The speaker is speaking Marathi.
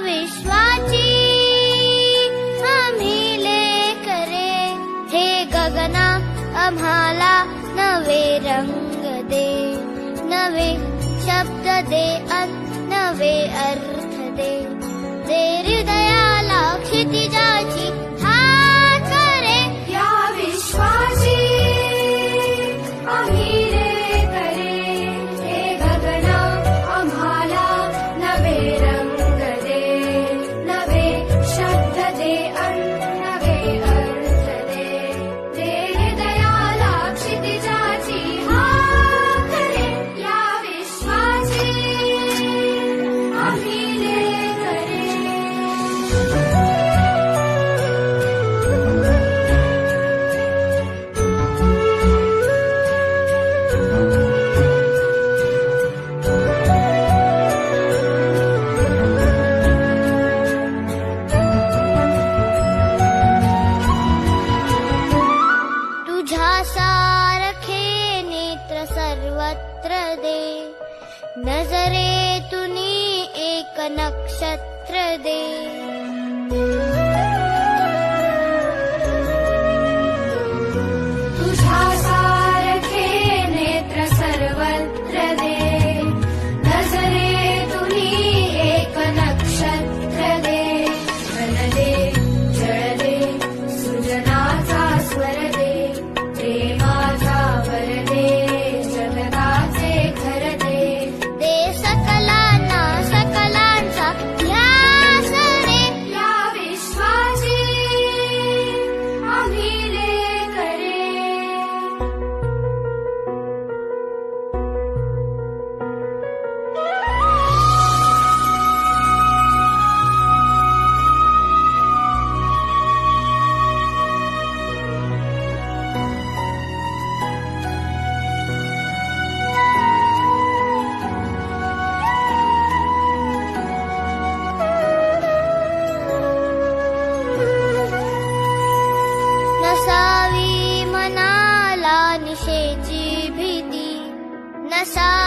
विश्वाची आम्ही लेकरे, हे गगना आम्हाला नवे रंग दे, नवे शब्द दे अन नवे अर्थ दे. दे हृदयाला क्षितिजाची हात रे, या विश्वाची आम्ही लेकरे, हे गगना आम्हाला नवे रंग दे, नवे शब्द दे अन नवे अर्थ दे. दे हृदयाला क्षितिजाची हात रे, या विश्वाची आम्ही लेकरे. तुझ्या सारखे नेत्र सर्वत्र दे, नजरेतुनी एक नक्षत्र दे. तुझ्या सारखे नेत्र सर्वत्र दे, नजरेतुनी एक नक्षत्र दे. घन दे, जळ दे, सृजनाचा स्वर दे, प्रेमाचा वर दे, जगताचे घर दे. दे सकलांना सकलांचा ध्यास रे, या विश्वाची आम्ही लेकरे. नसावी मनाला निशेची भीती, नसावी